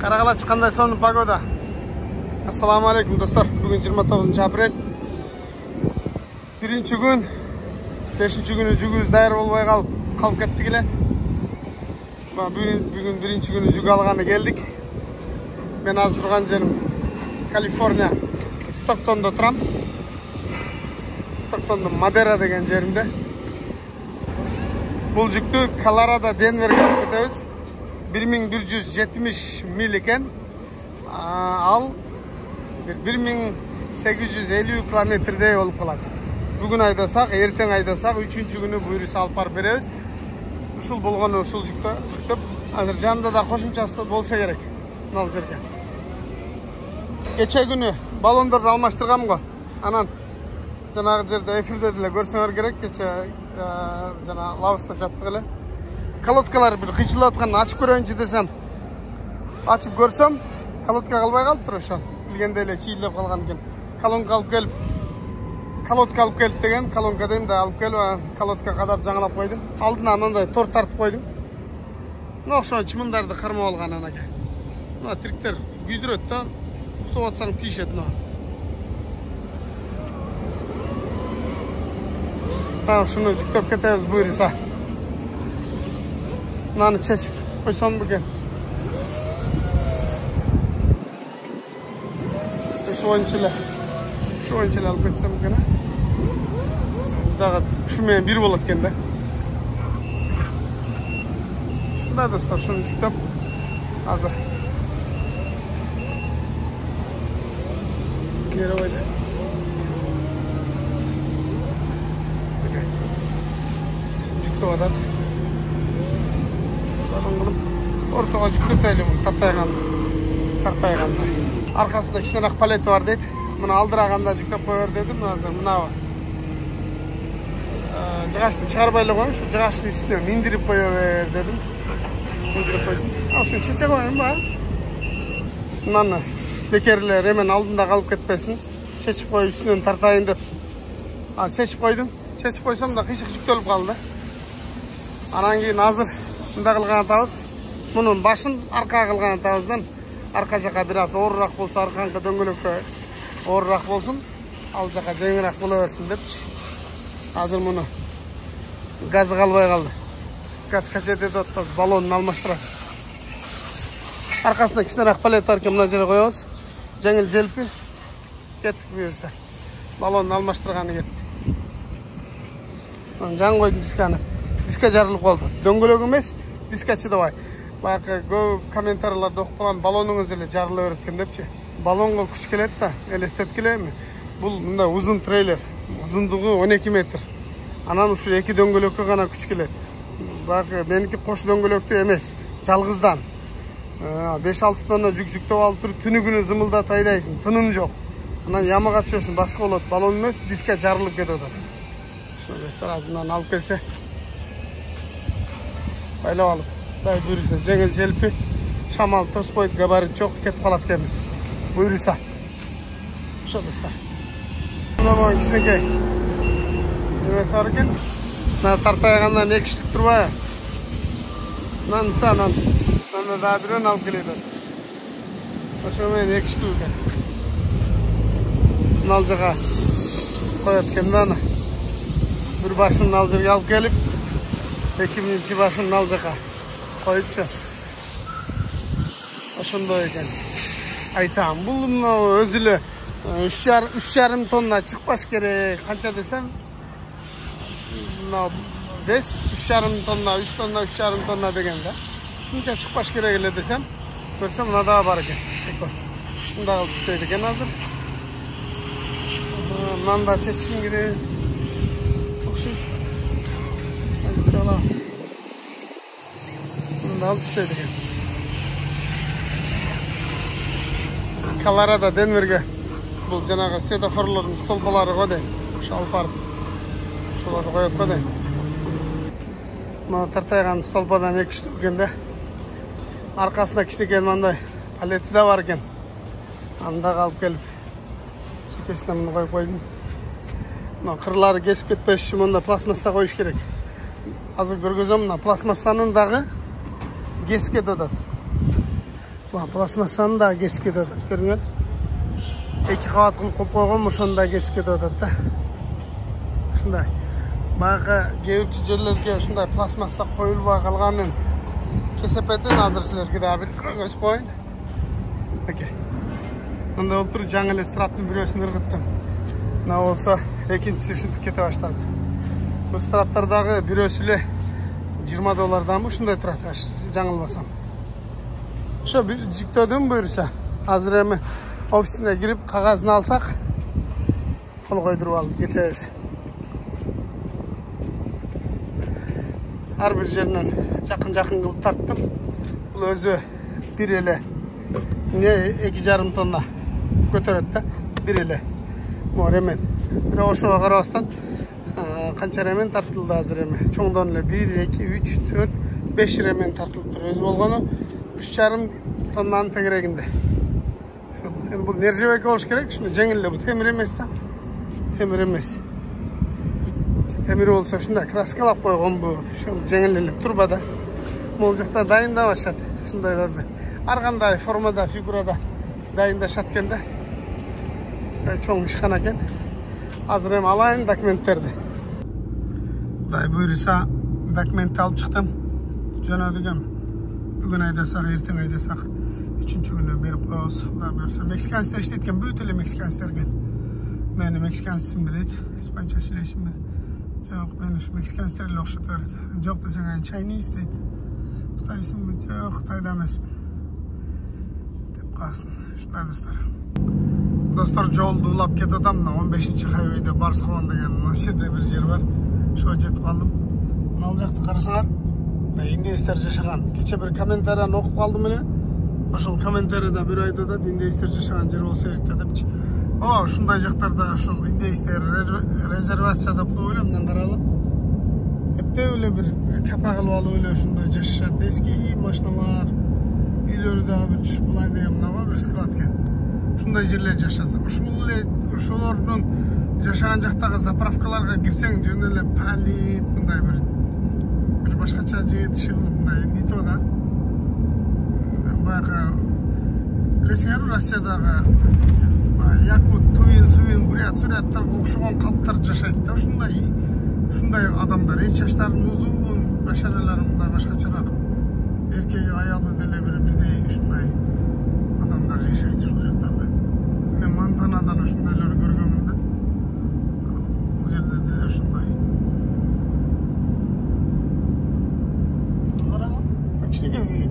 Каракалач кандай сонун погода. Ассаламу алейкум достор. Бүгүн 29 апрель. Биринчи күн. 5-ші күнү жүгүбүз даяр болбой калып кеттик эле. Бүгүн биринчи күнү жүк алганы келдик. Мен азыр турган жерим Калифорния, Стоктондо турам. Стоктондун Мадера деген жеринде. Бул жүктү Колорадо Денверге алып кетебиз. 1170 миль экен. Ал 1850 километрдей болуп калат. Бүгүн айдасак, эртең айдасак, 3-чү күнү буйруса алып барып беребиз. Ушул болгону ушул жүктөп, азыр жанында да кошумчасы болсо керек. Мына жерге. Кече күнү баллондорду алмаштыргам го. Анан жанагы жерде эфирде деле көрсөңөр керек. Кече жана лавста жаттык эле. Колодкалар бир кыйчылып атканын ачып көрөйүнчү десем, ачып көрсөм, колодка калбай калыптыр ошо. Билгенде эле чийилип калган экен. Колодка алып келип деген, колонка дейм да алып келип, колодка кадап жаңылап койдум. Алдына мындай тор тартып койдум. Мына ошо чымындарды кармап алган анаке. Мына тириктер күйдүрөт да, уктап атсаң тийишет мына. Ушуну жүктөп кетебиз буйруса. Мынаны чечип койсом экен. Ушу боюнча эле алып кетсем экен. Дагы ушу менен бир болот экен да. Ушундай достор, ушуну жүктөп азыр кире койду. Жүктөп атат. Сонун кылып ортого жүктөтөлү тартайганда. Аркасында кичинерээк палети бар дейт. Мына алдыраганда жүктөп кое бер дедим. Азыр мынабы. Жыгачты чыгарбай эле коюш, жыгачтын үстүнө миндирип кое бер дедим. Миндирип койсун. Ушуну чече коеюн ба? Мынаны бекерлер эмен алдында калып кетпесин. Чечип кой, үстүнөн тартайын деп. Чечип койдум. Чечип койсом да кыйшык жүктөлүп калды. Анан кийин азыр мындай кылган атабыз. Мунун башын аркага кылган атабыздан арка жака бир аз оорураак болсо, арканкы дөңгөлөккө оорураак болсун. Ал жака жеңилирээк боло берсин депчи. Азыр муну газы калбай калды. Газ качет этип атпыз, баллонун алмаштырат. Аркасында кичинерээк палет бар экен, мына жерге коебуз. Жеңил желпи кеттик буюрса. Баллонун алмаштырганы кетти. Жаңы койдум дисканы. Диска жарылып калды. Дөңгөлөк эмес, диска чыдабай. Баягы көп комментарийлерде окуп калган, баллонуңуз эле жарыла берет экен депчи. Баллонго күч келет да, элестеткилейми? Бул мындай узун трейлер. Узундугу 12 метр. Анан ушу эки дөңгөлөккө гана күч келет. Баягы меники кош дөңгөлөктүү эмес, жалгыздан. 5-6 тонна жүк жүктөп алып туруп түнү күнү зымылдап айдайсың, тынын жок. Анан ямага түшөсүң, башка болот. Баллон эмес, диска жарылып кетип атат. Ошо ресторандан алып келсе, байлап алып, дай буйруса жеңил желпи, шамал тоспойт, габарит жок, кетип калат экенбиз. Буйруса. Ошо достор. Мына кичинекей эмеси бар экен. Мына тартайгандан 2 штук турбайбы? Мынаны да бирөөнү алып келет. Ошо менен 2 штук экен. Мына жака коет экен да аны. Бир башын ал жерге алып келип, экинчи башын ал жака коюпчу. Ошондой экен. Айтам, бул өзү эле 3,5 тонна чыкпаш керек. Канча десем, мына 3,5 тонна, 3 тонна, 3,5 тонна деген да. Мынча чыкпаш керек эле десем, көрсөм мына да бар экен. Мында кылып жүктөйт экен азыр. Мынаны да чечишим керек. Окшойт. Мында алып жүктөйт экен. Колорадо Денверге бул жанагы светофорлордун столбалары го дейм. Ошо алып барып ошолорду коет го дейм. Мына тартайган столбадан 2 штук экен да. Аркасында кичинекей мындай палети да бар экен. Анда алып келип чекесине муну коюп койдум. Мына кырлары кесип кетпеш үчүн монда пластмасса коюш керек. Азыр көргөзөм, мына пластмассанын дагы кесип кетип атат. Plastmassаны da kesip ketedi. Görüngön. 2 qavat qilib qo'yib qo'ygan, o'shanda kesip ketadi-da. Shunday. Baqa gevchi yerlarga shunday plastmassa qo'yilib qolganin kesepedin hozir sizlarga da bir ko'rsatib qo'yin. Okay. Bunda o'ltirib жаңыл estratning birosini irg'itdim. Ne olsa ikincisi shunday keta boshladi. Bu stratlardagi birosili $20 mı shunday turadi, жаңылmasam. Şu bir jiktadim buyursa, hozir ham ofisine girip qog'ozni alsak, qo'l qo'ydirib olib ketamiz. Har bir yerden yaqin qilib tartdim. Bu o'zi bir ele ne 2,5 tonna ko'taradi, bir ele. Bu remen. Bir o'shaga qarasdan qancha remen tartildi hozir ham. Cho'ngdan 1, 2, 3, 4, 5 remen tartilib tur. O'zi bo'lgani 3,5 tonnani tegraginde. Bu nержавейка bo'lish kerak, shuni jengilli bu temir emas da. Temir emas. Temir olsa shunda kraskalab qo'ygan bu. Shu jengillik turbada. Mo'ljaqda dayindalashadi. Shundaylarda. Har qanday formada, figurada dayindashayotganda cho'ng ishxona ekan. Hozir ham alayın dokumentlarni. Xudoy buyursa dokumentni olib chiqdim. Jo'nadigan. Bugun aydasak, ertaga aydasak 3-kuni berib qo'yamiz. Xudo buyursa Meksikanslar ishlatgan, bu tili Meksikanslar ekan. Meni Meksikansizmi deydi, ispancha so'zlaysizmi? Yo'q, meni shu Meksikanslarga o'xshatadi. Yo'q desang, Chinese deydi. Xitoysizmi? Yo'q, Xitoyda emasman. Deb qolsin. Shunday do'stlar. Do'stlar, yo'lda ulab ketadimda 15-highwayda Barsxon degan yerda bir yer bor. Shu yetib qoldim. Nol joqda qarasanglar, indeyslar yashagan. Kecha bir kommentariyani o'qib qoldim men. Oşul kommentariyada bir aytadi, indeyslar yashagan yer bo'lsa kerak debchi. Shunday joqlarda oşul indeyslar rezervatsiya deb qo'yilgan qaralib. Hepte öyle bir kapak qilib olib öyle shunday yashashadi. Eski mashinalar, uylarda bir tushib qolaydi degan var, bir skladkan. Shunday yerlar yashasa, o'shalarning yashagan joqdagi zapravkalarga girsang, jo'nalib palit bunday bir boshqacha jetishi bunday nitoda. Baqa bilesizlar, Rossiyadagi Yakut, Tuyin, Suvin, Buryat-Suryatlar o'xshagan xalqlar yashaydi. Shunday adamlar, hech yoshlarini uzun, basharalarimda boshqacharoq. Erkek ayoli dele birday shunday adamlar yashaydi shu joylarda. Men Montanadan shundaylar ko'rganimda. Bu yerda de shunday. Qarang, kichkina uy.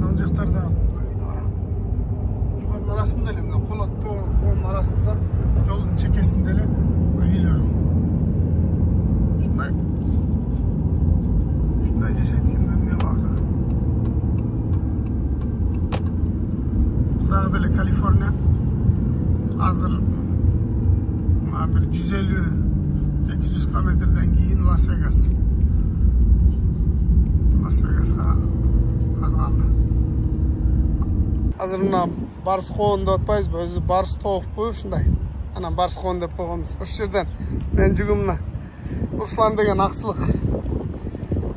Nonjiqlarda shularning arasida elimda qo'latdi, onun arasında yo'lning chekkasida uylar. Shunday yashayotgandan ne hozir. Dağda Kaliforniya. Hozir bir 150-200 kilometrdan keyin Las Vegas. Las Vegasga az qoldi. Hozir buni Barsxon deb atpaymiz, o'zi Barstov qo'yib shunday. Ana Barsxon deb qo'yganmiz. O'sha yerdan men jugimni Ruslan degan aqsliq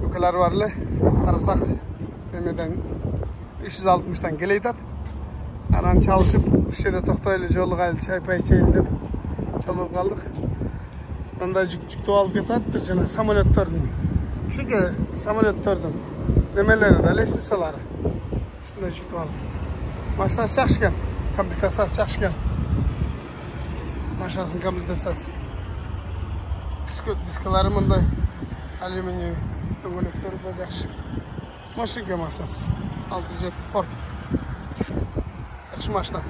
ukalar borlar. Qarasak, demedan 360 dan keladi. Anan çalışıp o'sha yerda to'xtaylik, yo'lga çay içelim deb chalib qoldik. Bunda jukni olib ketadi, jana samolyotlardan. Chunki samolyotlardan nimalarida lisensiyalar. Shunday jukni olib. Mashinasi yaxshi ekan, komplektatsiyasi yaxshi ekan. Mashinasining komplektatsiyasi. Diskalari bunday alyuminiy do'ngalaklarida yaxshi. Mashina masinasi. 607 Ford. Yaxshi mashina.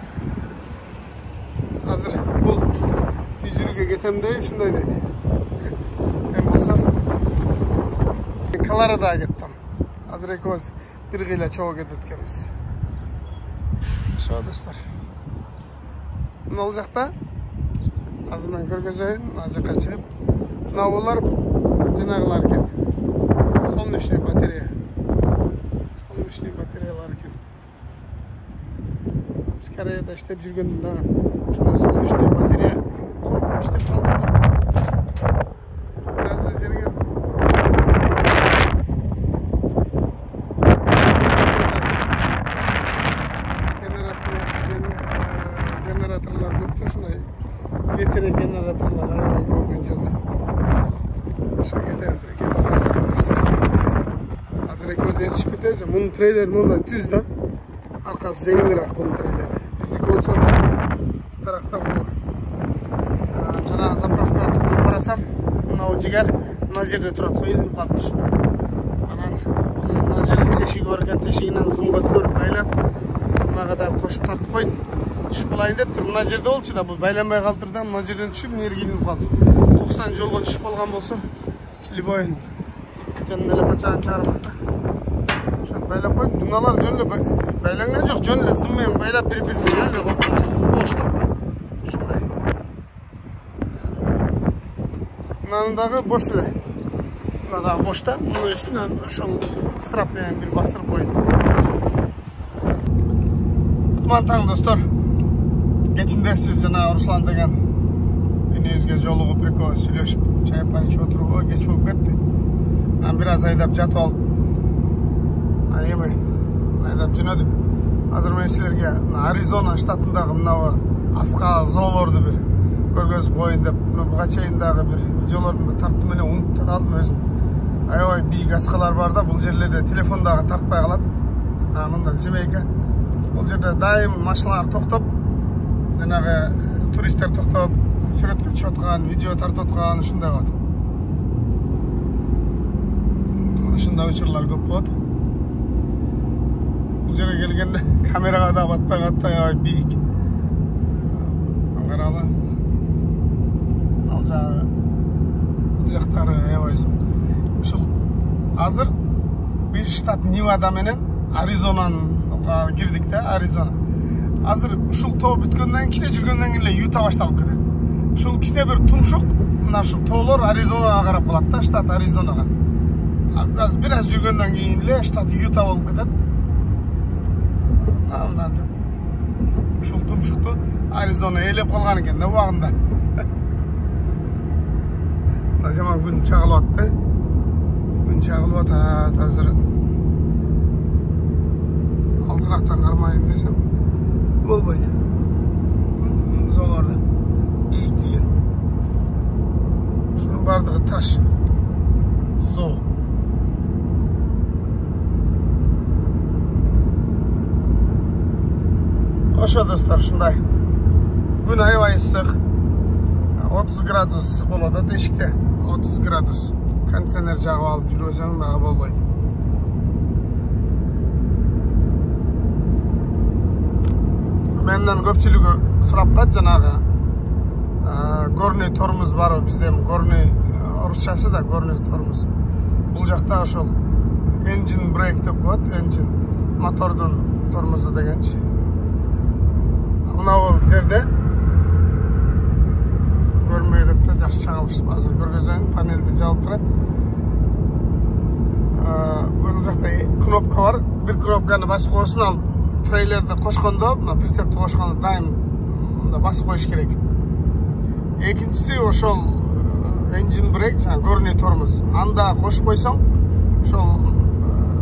Hozir bu yuzurga ketamda shunday deydi. Men bo'lsa Koloradoga ketdim. Hozir ikko'z bir g'ila cho'g'a ketayotganmiz. Shu do'stlar. Nol joqda hozir men ko'rgazayin, najoqqa chiqib, navolar dinag'lar ekan. Солнечный батарея. Солнечный батареялар ekan. Koreyada ishlab yurganda shunday солнечный батарея qurib ishlab qoldik. Birazdan yerga азыр экөөбүз ээрчип кетебиз. Мунун трейлери мындай түз да. Аркасы жеңилирээк бунун трейлери. Биздики болсо таракта болот. Жана заправкага токтоп карасам, мына жигер мына жерде турат, коюлуп калыпты. Анан мына жерде тешиги бар экен, тешигинен зымга өткөрүп байлап, мынага да кошуп тартып койдум. Түшүп калайын дептир. Мына жерде болчу да, бул байланбай калдыр да, мына жерден түшүп, мына жерге илинип калды. 90 жолго түшүп калган болсо, любой жанына эле пачагын чыгармак да. Ошону байлап койдум. Мыналар жөн эле байланган жок, жөн эле зым менен байлап бири-бирине жөн эле боштоп. Ушундай. Мынаны дагы бош эле. Мына дагы бош да. Мунун үстүнөн ошол страп менен бир бастырып койдум. Кутман таң достор. Кечинде сиз жана Руслан деген энебизге жолугуп экөө сүйлөшүп, чай пай ичип отуруп, кеч болуп кетти. Мен бир аз айдап жатып алып, эми айдап жөнөдүк. Азыр мен силерге Аризона штатындагы мынабы аска зоолорду бир көргөзүп коеюн деп, буга чейин дагы бир видеолорду тарттым эле, унутуп калдым өзүм. Аябай бийик аскалар бар да, бул жерлерде телефон дагы тартпай калат. Мында семейка. Бул жерде дайым машиналар токтоп, жанагы туристтер токтоп, сүрөткө түшүп аткан, видео тартып аткан, ушундай болот. Ушундай учурлар көп болот. Бул жерге келгенде камерага да батпай калат, аябай бийик. Каралы. Ал жагы бул жактары аябай зор. Ушул азыр бир штат Невада менен Аризонага кирдик да, Аризона. Азыр ушул тоо бүткөндөн кичине жүргөндөн кийин эле Юта башталып кетет. Ушул кичине бир тумшук, мына ушул тоолор Аризонага карап калат да, штат Аризонага. Аз бир аз жүргөндөн кийин эле штат Юта болуп кетет. Мына деп ушул тумшукту Аризона ээлеп калган экен да убагында. Мына жаман күн чагылып атты. Күн чагылып атат азыр. Алсырактан кармайын десем болбойт. Зоолорду бийик деген. Ушунун бардыгы таш. Зоо. Ошо достор, ушундай. Күн аябай ысык. 30 градус ысык болот да эшикте. 30 градус. Кондиционер жагып алып жүрбөсөң дагы болбойт. Менден көпчүлүгү сурап калат жанагы горный тормоз бар бизде, горный орусчасы да горный тормоз. Бул жакта ошол engine brake деп коет, engine мотордун тормозу дегенчи. Мына бул жерде көрмөй деп да жакшы чагылышып, азыр көргөзөйүн, панелде жабылып турат. Бул жакта кнопка бар, бир кнопканы басып коесуң, ал трейлерди кошкондо, мына прицепти кошкондо дайым мында басып коюш керек. Экинчиси ошол engine brake, жана горный тормоз. Анда кошуп койсоң, ошол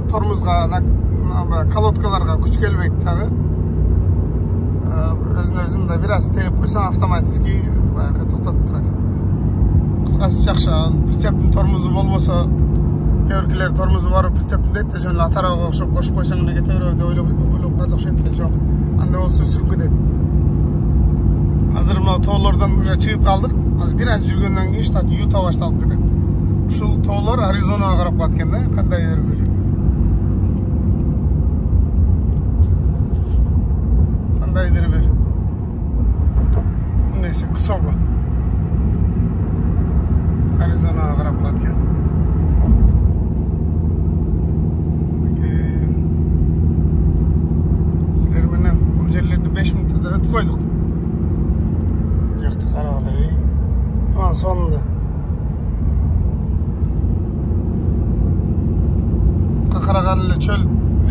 тормозго, колодкаларга күч келбейт дагы. Өзүн да бир аз тегип койсоң, автоматически баягы токтотуп турат. Кыскасы жакшы, прицептин тормозу болбосо, кээ-биркилер тормозу бар, прицептин дейт да, жөн эле атарага окшоп кошуп койсоң эле кете берет деп ойлоп калат окшойт да, жок. Анда болсо сүрүп кетет. Азыр мына тоолордон уже чыгып калдык. Азыр бир аз жүргөндөн кийин штат Юта башталып кетет. Ушул тоолор Аризонага карап калат экен да, кандайдыр бир. Кандайдыр бир. Несі кусогу. Аризонага карап калат экен. Силер менен бул жерлерди 5 мүнөттө өтүп койдук. Жакты карагыла. Сонунда. Караган эле чөл,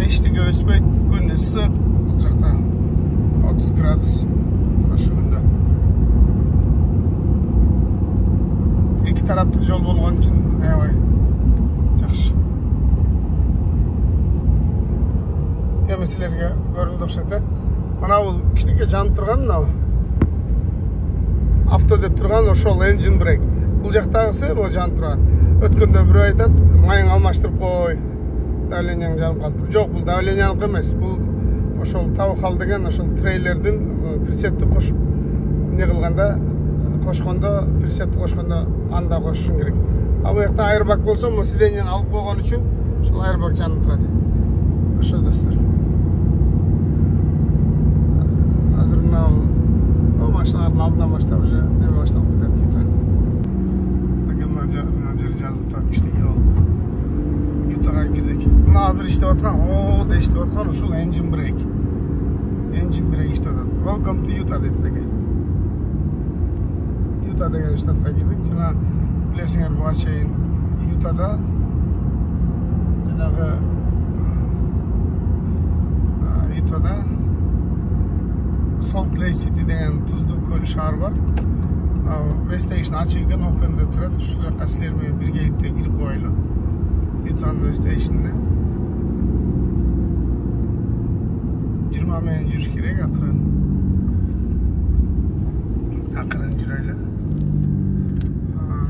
эчтеке өспөйт, күн ысык. Бул жакта 30 градус. Ошо күндө. Эки тараптуу жол болгон үчүн аябай жакшы. Эми силерге көрүндү окшойт да. Мына бул кичинекей жанып турган, мына авто деп турган ошол engine brake. Бул жактагысы бул жанып турган. Өткөндө бирөө айтат, майың алмаштырып кой. давленияң жанып қалды. Жоқ, бұл давлениялық емес. Бұл ошол табықал деген ошол трейлердин прицепти кошуп не кылганда, кошкондо, прицепти кошкондо анда кошушуң керек. А бу жакта айырбак болсо, му сиденияны алып койгон үчүн ошол айырбак жанып турат. Ошо достор. Азыр мына машиналардын алдынан баштап уже неме башталып кетет Юта. Мына жер жазып турат кичине болуп. Ютага кирдик. Мына азыр иштеп аткан, да иштеп аткан ушул engine brake. Engine brake иштеп атат. Welcome to Utah дейт деге. Юта деген штатка кирдик. Жана билесиңер буга чейин Ютада жанагы Ютада Salt Lake City деген туздуу көл шаар бар. West Station ачык экен, open деп турат. Ушул жака силер менен биргеликте кирип коелу. Ютанын West Station'не 20 менен жүрүш керек, акырын жүрөйлү.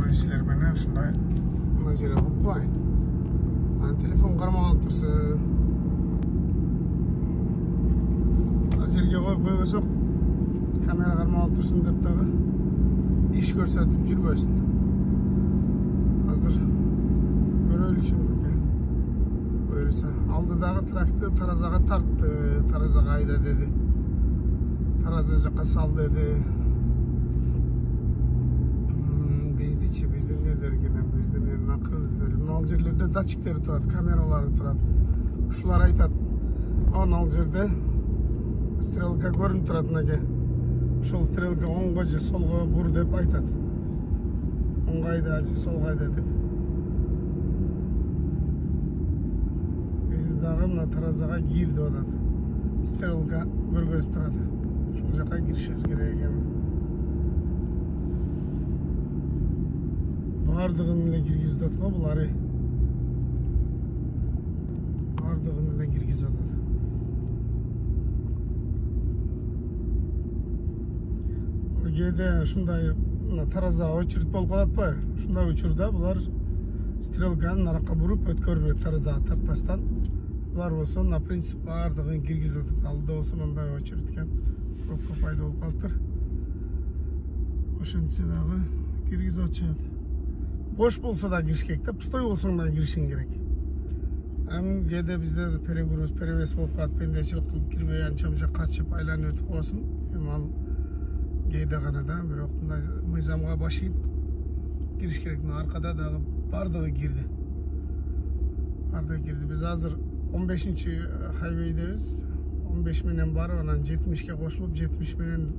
Мен силер менен ушундай мына жерге коюп коеюн. Анан телефон кармап турсун. Мына жерге коюп койбосок, камера кармап турсун деп дагы иш көрсөтүп жүрбөсүн. Азыр көрөлүшүм экен. Буюрса, алдыдагы тракты таразага тартты, таразага айда деди. Тараза жака сал деди. Биздичи, биздин не дерген, биздин менин акырын. Мына жерлерде датчиктери турат, камералары турат. Ушулар айтат, ал жерде стрелка көрүнүп турат мынеке. Ошол стрелка оңго же солго бур деп айтат. Оңго айда же солго айда деп. Бизди дагы мына таразага кир деп атат. Стрелка көргөзүп турат. Ошол жака киришибиз керек экен. Бардыгын эле киргизип атат го бул ары. Бардыгын эле киргизип атат. Кээде ушундай тараза очередь болуп калатпы? Ушундай учурда булар стрелканы наракка буруп өткөрүп таразага тартпастан. Булар болсо на принцип бардыгын киргизип атат. Алда болсо мындай очередь экен. Пробка пайда болуп калыптыр. Ошентсе дагы киргизип атышат. Бош болсо да кириш керек да, пустой болсоң да киришиң керек. Эми кээде бизде перегруз, перевес болуп калат, пендечилик кылып кирбей анча-мынча качып айланып өтүп калсын. Эми ал кээде гана да, бирок мындай мыйзамга баш ийип кириш керек. Аркада дагы бардыгы кирди. Бардыгы кирди. Биз азыр 15-чи хайвейдебиз. 15 менен барып, анан 70ке кошулуп, 70 менен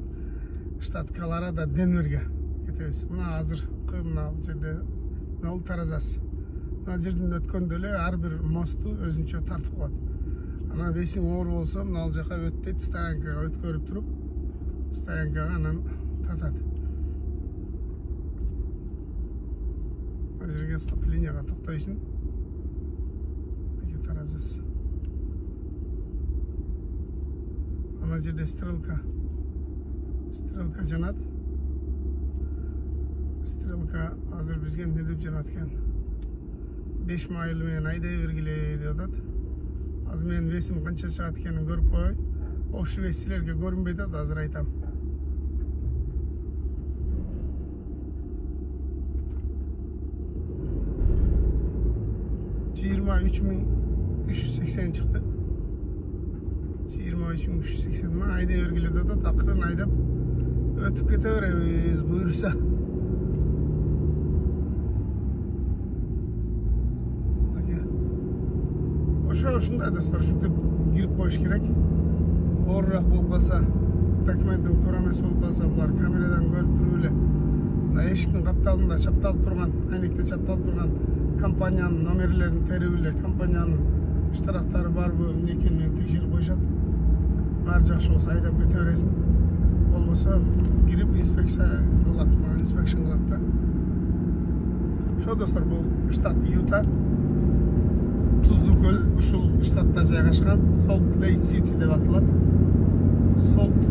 штат Колорадо Денверге кетебиз. Мына азыр мына жерде нол таразасы. Мына жерден өткөндө эле ар бир мосту өзүнчө тартып коет. Анан весиң оор болсо, мына жака өттөйт, стоянкага өткөрүп туруп, стоянкага анан тартат. Мына жерге стоп-линияга токтойсуң. Мына таразасы. Ана жерде стрелка жанат. Стрелка азыр бизге не деп жанат экен? 5 майл менен айдай бергиле деп атат. Азыр менин весим канча чыгат экенин көрүп коеюн. Общий вес силерге көрүнбөйт атат, азыр айтам. 23.380 чыкты. 23.380 айдай бергиле деп атат, акырын айдап өтүп кете беребиз буюрса. Ушундай достор, ушинтип кирип коюш керек. Оорураак болуп калса, документин туура эмес болуп калса, булар камерадан көрүп туруп эле мына эшиктин капталында чапталып турган, айнекте чапталып турган компаниянын номерлерин терип эле, компаниянын штрафтары барбы, эмне экенин текшерип коюшат. Баары жакшы болсо айдап кете бересиң. Болбосо кирип инспекция кылат, инспекшн кылат да. Ошо достор, бул штат Юта. Туздуу көл ушул штатта жайгашкан, Salt Lake City деп аталат. Salt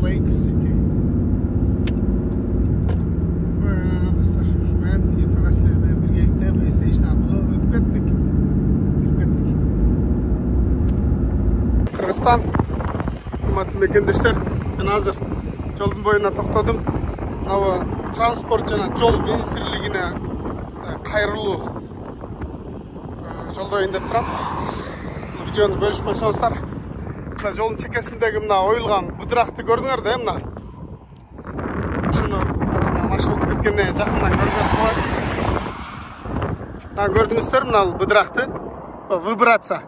Lake City. Достор, мен Ютага силер менен биргеликте PlayStation аркылуу өтүп кеттик. Кирип кеттик. Кыргызстан. Урматтуу мекендештер, мен азыр жолдун боюна токтодум. Мына транспорт жана жол министрлигине кайрылуу жолдойн деп турам. Видеону бөлүшүп койсоңуздар. Мына жолдун чекесиндеги мына оюлган быдыракты көрдүңөр да, мына. Ушуну азыр машина өтүп кеткенде жакындан көргөзүп коет. Мына көрдүңүздөр мына быдыракты. Вибрация.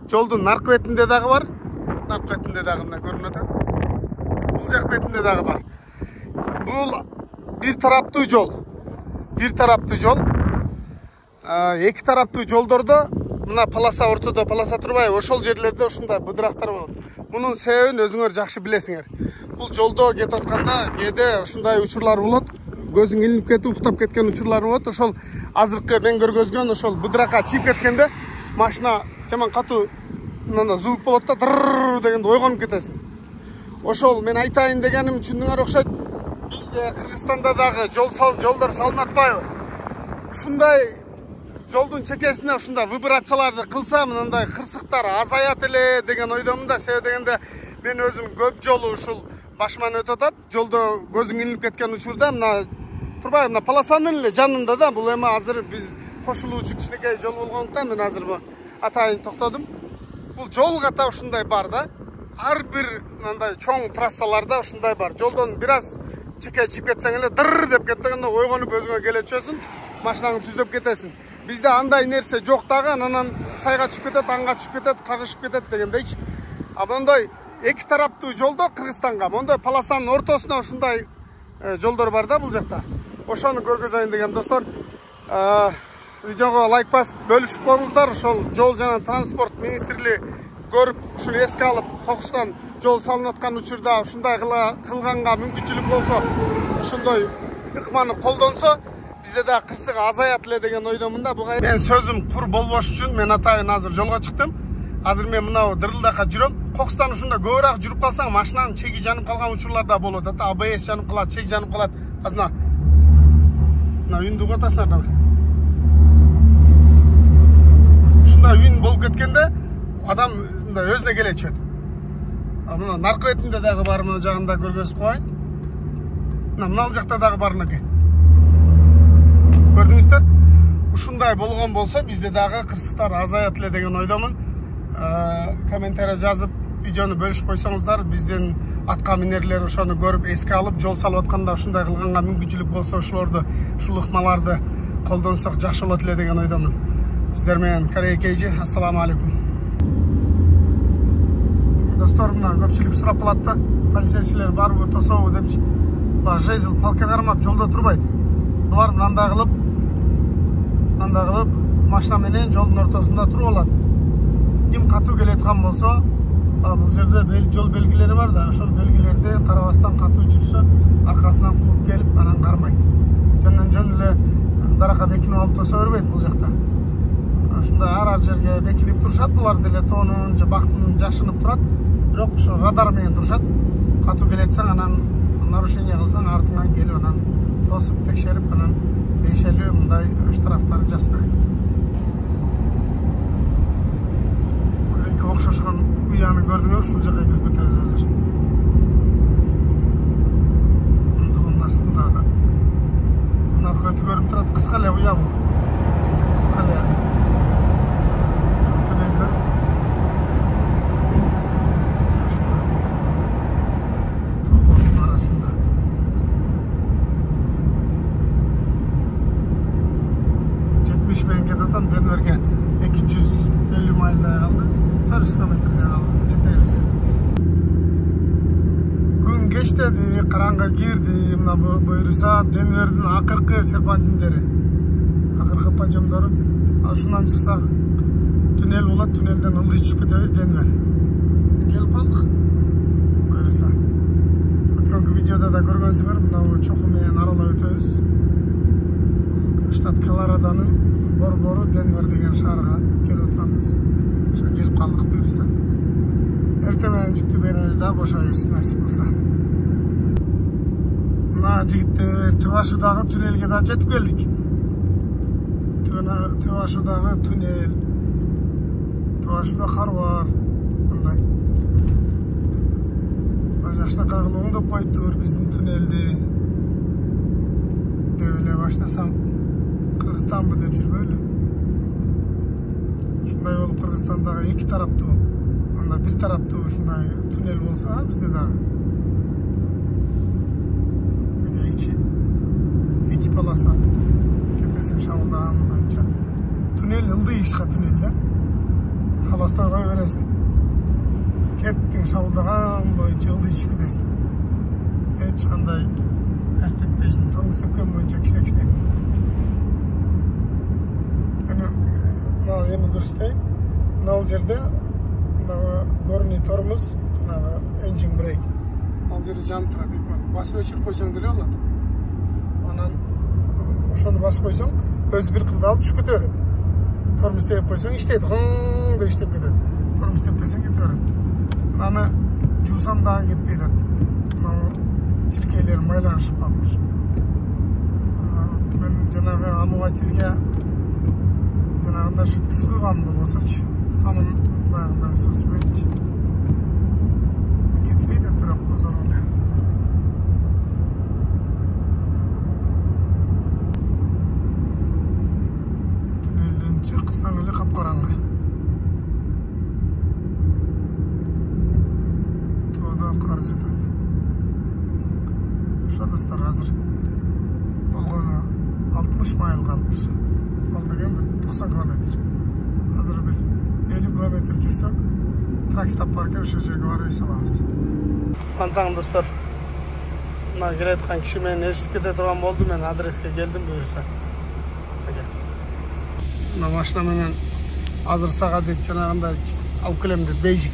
Жолдун наркы бетинде дагы бар. Наркы бетинде дагы мына көрүнүп атат. Бул жак бетинде дагы бар. Бул бир тараптуу жол. Бир тараптуу жол. Эки тараптуу жолдордо мына полоса ортодо полоса турбайбы, ошол жерлерде ушундай быдырактар болот. Мунун себебин өзүңөр жакшы билесиңер. Бул жолдо кетип атканда кээде ушундай учурлар болот. Көзүң илинип кетип уктап кеткен учурлар болот. Ошол азыркы мен көргөзгөн ошол быдыракка чийип кеткенде машина жаман катуу мына звук болот да, дыр дегенде ойгонуп кетесиң. Ошол мен айтайын дегеним түшүндүңөр окшойт. Бизде Кыргызстанда дагы жолдор салынып атпайбы? Ушундай жолдун чекесине ушундай вибрацияларды кылса, мындай кырсыктар азаят эле деген ойдомун да. Себеби дегенде мен өзүм көп жолу ушул башыман өтүп атат. Жолдо көзүң илинип кеткен учурда мына турбайбы, мына полосанын эле жанында да. Бул эми азыр биз кошулуучу кичинекей жол болгондуктан мен азыр бу атайын токтодум. Бул жол ката ушундай бар да. Ар бир мындай чоң трассаларда ушундай бар. Жолдон бир аз чеке чип кетсең эле дыр деп кеткенде ойгонуп өзүңө келе чөсүң, машинаңды түздөп кетесиң. Бизде андай нерсе жок дагы, анан сайга түшүп кетет, анга түшүп кетет, кагышып кетет дегендейчи. А мондой эки тараптуу жолдо Кыргызстанга, мондой полосанын ортосуна ушундай жолдор бар да бул жакта. Ошону көргөзөйүн деген достор. Видеого лайк басып бөлүшүп коюңуздар. Ошол жол жана транспорт министрлиги көрүп, ушуну эске алып, кокустан жол салынып аткан учурда ушундай кылганга мүмкүнчүлүк болсо, ошондой ыкманы колдонсо, бизде да кырсык азаят эле деген ойдомун да. Буга мен сөзүм кур болбош үчүн мен атайын азыр жолго чыктым. Азыр мен мына дырылдакка жүрөм. Кокустан ушунда көбүрөөк жүрүп калсаң, машинанын чеги жанып калган учурлар да болот. АБС жанып калат, чеги жанып калат. Азыр мына үндү угатасыңар. Ушундай үн болуп кеткенде адам мындай өзүнө келе чөт. Мына наркы бетинде дагы бар, мына жагында көргөзүп коеюн. Мына жакта дагы бар мынакей. Көрдүңүздөр? Ушундай болгон болсо, бизде дагы кырсыктар азаят эле деген ойдомун. Комментарий жазып, видеону бөлүшүп койсоңуздар, биздин атка минерлер ошону көрүп, эске алып, жол салып атканда ушундай кылганга мүмкүнчүлүк болсо, ошолорду, ушул ыкмаларды колдонсок жакшы болот эле деген ойдомун. Сиздер менен Корея Кейжи, ассаламу алейкум. Достор, мына көпчүлүк сурап калат да, полицейчилер барбы, тособу депчи. Жезл палка кармап жолдо турбайт. Булар мындай кылып, машина менен жолдун ортосунда туруп алат. Ким катуу келеткан болсо, бул жерде жол белгилери бар да, ошол белгилерди карабастан катуу жүрсө, аркасынан кууп келип, анан кармайт. Жөн эле даракка бекинип алып тосо бербейт бул жакта. Ушундай ар жерге бекинип турушат, булар деле тоонун же бактын жашынып турат. Бирок ошо радар менен турушат. Катуу келетсең, анан нарушение кылсаң, артыңан келип анан тосуп текшерип, анан тиешелүү мындай штрафтарды жазып берет. Эки окшошкон уяны көрдүңөр, ушул жака кирип кетебиз азыр. Мындын астындагы наркы өтү көрүнүп турат, кыска эле уя бул. Кыска эле туннелдер. Тоолордун арасында. Мен кетатам Денверге 250 майлдай калды. 400 километрдей калды. Жетебиз. Күн кечтеди, караңгы кирди. Мына буюрса Денвердин акыркы серпантиндери. Акыркы подъемдору. Ушундан чыксак туннел болот, туннелден ылдый түшүп кетебиз Денвер. Келип калдык. Буюрса. Өткөнкү видеодо да көргөнсүңөр, мына чоку менен аралап өтөбүз. Штат Колорадонун борбору Денвер деген шаарга келип атканбыз. Ошо келип калдык буюрса. Эртең менен жүктү беребиз да, бошойбуз насип кылса. Мына жигиттер Тывашудагы туннелге да жетип келдик. Тывашудагы туннел. Тывашуда кар бар. ушундай. Жакшынакай кылып оңдоп коюптур биздин туннелди деп эле баштасам Кыргызстанбы деп жүрбөйлү. Ушундай болуп Кыргызстандагы эки тараптуу, анда бир тараптуу ушундай туннел болсо, бизде дагы эки полоса кетесиң шабылдаган боюнча. Туннел ылдый ишка туннел да. Халастай кое бересиң. Кеттиң шабылдаган боюнча ылдый түшүп кетесиң. Эч кандай газ теппейсиң, тормуз тепкен боюнча кичине. Мына эми көрсөтөйүн. Мына жерде горный тормуз, engine brake. Ал жерде жанып турат экен. Басып өчүрүп койсоң деле болот. Анан ошону басып койсоң, өзү бир кылды алып түшүп кете берет. Тормуз тепип койсоң, иштейт, деп иштеп кетет. Тормуз теппесең кете берет. Аны жуусам дагы кетпейт. Чиркейлер майланышып калыптыр. Мен жанагы омывательге жанагында жыткысы куйган болбосочу, самын баягындай сусмейт. Кетпейт бирок базар эле. Туннелден чыксаң эле капкараңгы. Тоодо кар жатат. Ошо достор азыр болгону 60 майл калыптыр. Ал деген 90 километр. Азыр бир 50 километр жүрсөк, тракстап бар экен, ошол жерге барып салабыз. Антаң достор, мына келе аткан киши мени эшитип кете турган болду, мен адреске келдим буюрса. Мына машина менен азыр сага дейт жанагындай алып келем дейт, бейжик.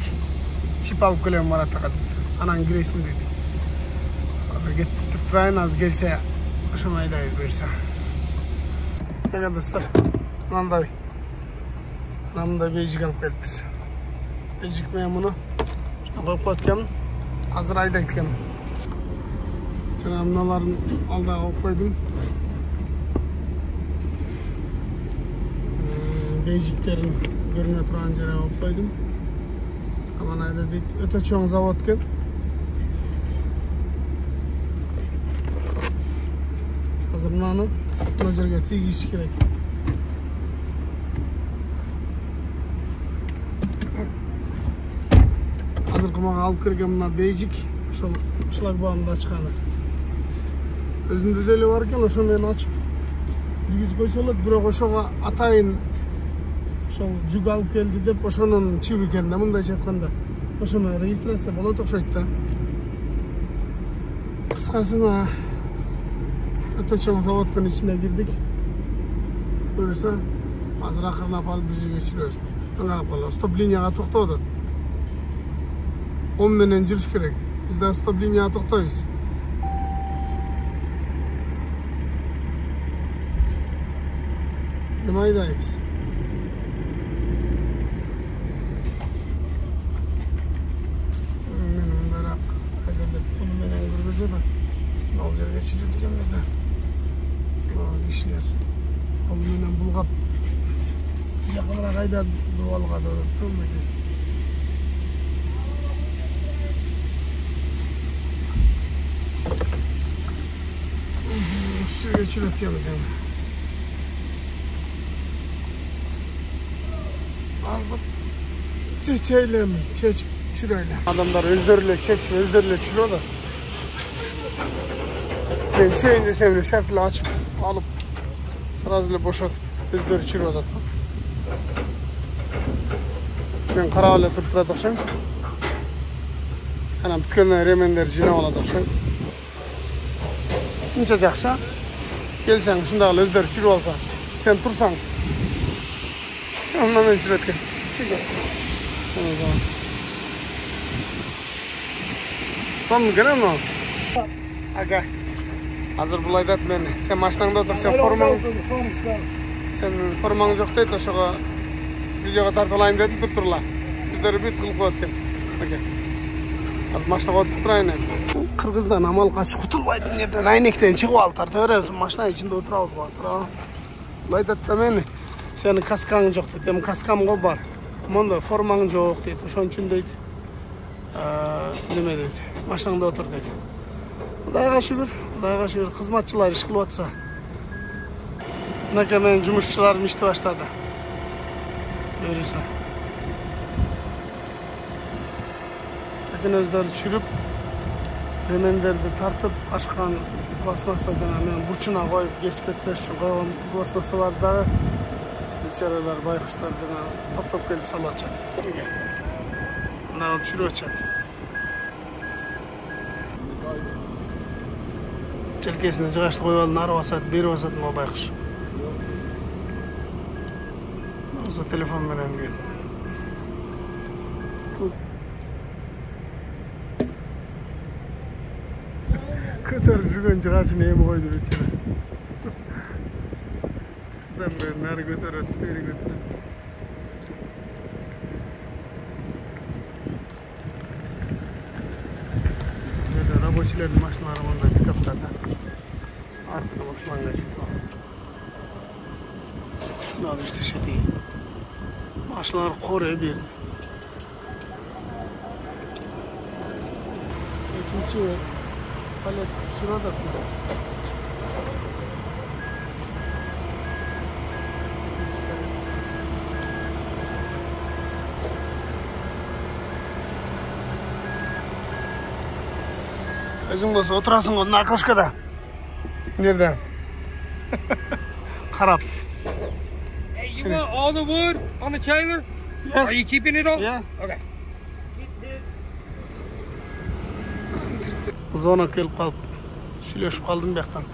Чип алып келем Маратага дейт. Анан киресиң дейт. Азыр кеттип турайын, азыр келсе ошону айдайбыз буюрса. Деген достор, мындай бейжик алып келиптир. Бейжик менен муну коюп коет экенмин. Азыр айдайт экенмин. Жана мыналарын алдыга коюп койдум. Бейжиктерин көрүнө турган жерге коюп койдум. Аман айда дейт, өтө чоң завод экен. Азыр мына жерге тийгиш керек. Азыркы мага алып келген мына бейжик, ошол шлагбаумду ачканы. Өзүндө деле бар экен, ошо менен ачып киргизип койсо болот, бирок ошого атайын ошол жүк алып келди деп ошонун чиби экен да, мындайча айтканда. Ошо менен регистрация болот окшойт да. Кыскасы өтө чоң заводдун ичине кирдик. Көрсө, азыр акырын алып бир жерге чүрөбүз. Аңа стоп линияга токтоп атат. 10 менен жүрүш керек. Биз да стоп линияга токтойбуз. Эми айдайбыз. Мен мындай айдап кол менен көргөзөм. Ал жерге чүрөт экенбиз да. Кишилер кол менен булгап жакыныраак айдап алга да турмайды. Şuraya çürük yalnız yani. Azıp çeçeyle mi? Çeç çüreyle. Adamlar özleriyle çeç, özleriyle çürüyor da. Ben çeyini desem de şartla açıp alıp sırazıyla boşatıp özleri çürüyor da. Ben karavayla tırtıra takşayım. Anam tükenden remenler jina ola takşayım. Ince jaksa. Gelsen şundaqla özleri çürüp alsa, sen tursan. Ondan men çürüp etken. Son mu gene mi? Aga. Hazır bul aydat meni. Sen maşinangda otur, sen formaң жоқ deydi, oşoga videoga tartib alayın dedim, turturlar. Bizleri büyüt kılıp koyatken. Aga. Az maşinaga oturup turayın endi. Kırgızdan amal kaçıp kutulbaydı nereden aynekten çıkıp alıp tartıyoruz. Maşina içinde oturabız. Aydat da meni. Senin kaskan yok dedi. Kaskam var. Монда формаң жоқ дейді, ошон үчүн дейт. Неме дейт, машинаңда отур дейт. Кудайга шүгүр, кызматчылар иш кылып атса. Мынакей менин жумушчуларым ишти баштады. Көрүсүң. Сакен өздөрү түшүрүп, ремендерди тартып, ашкан пластмасса жана мен бурчуна коюп кесип кетпеш үчүн койгон пластмассаларды дагы бечаралар, байкуштар жана топтоп келип салып атышат. Мына түшүрүп атышат. Желкесине жыгачты коюп алып нары басат, бери басат могу байкуш. Ошо телефон менен кел. Көтөрүп жүргөн жыгачын эми койду бечара. Бери нары көтөрөт, бери көтөрөт. Мына рабочийлердин машиналары мындай пикаптарда. Артына машиналар жетип. Шунда иштешет. Машиналар кore берди. Экинчи палет түшүрүп атат. Өзүң болсо отурасың го мына окошкада. Нерде? Карап. Hey, you want all the wood on the trailer? Yes. Are you keeping it all? Yeah. Okay. Зона келип калып, сүйлөшүп калдым бияктан.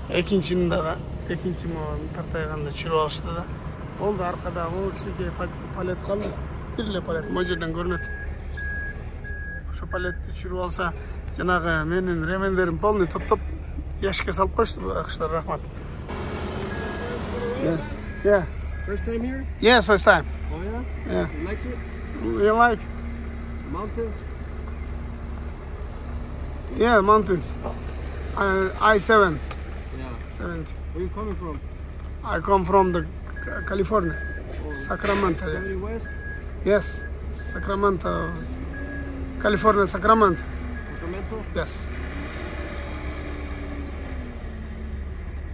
Экинчини дагы, экинчи могу тартайганда чүрүп алышты да. Болду аркада могу кичинекей палет калды. Бир эле палет могу жерден көрүнөт. Ошо палетти чүрүп алса, жанагы менин ремендерим полный топтоп яшикке салып коюшту байкуштар, рахмат. Yes. Yeah. First time here? Yes, first time. Oh yeah? Yeah. You like it? You like? Mountains? Yeah, mountains. I-7. Yeah. 70. Where you coming from? I come from the California, Sacramento. 70 West? Yes, Sacramento, California, Sacramento. Sacramento? Yes.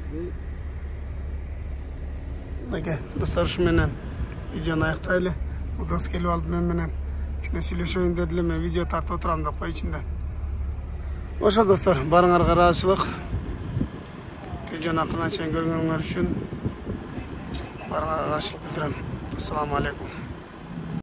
Sweet. Мынакей, достор, ушу менен видеону аяктайлы. Удос келип алып мен менен кичине сүйлөшөйүн деди эле, мен видео тартып отурам деп койчун да. Ошо достор, барыңарга ыраазычылык. Видеону акырына чейин көргөнүңөр үчүн барыңарга ыраазычылык билдирем. Ассаламу алейкум.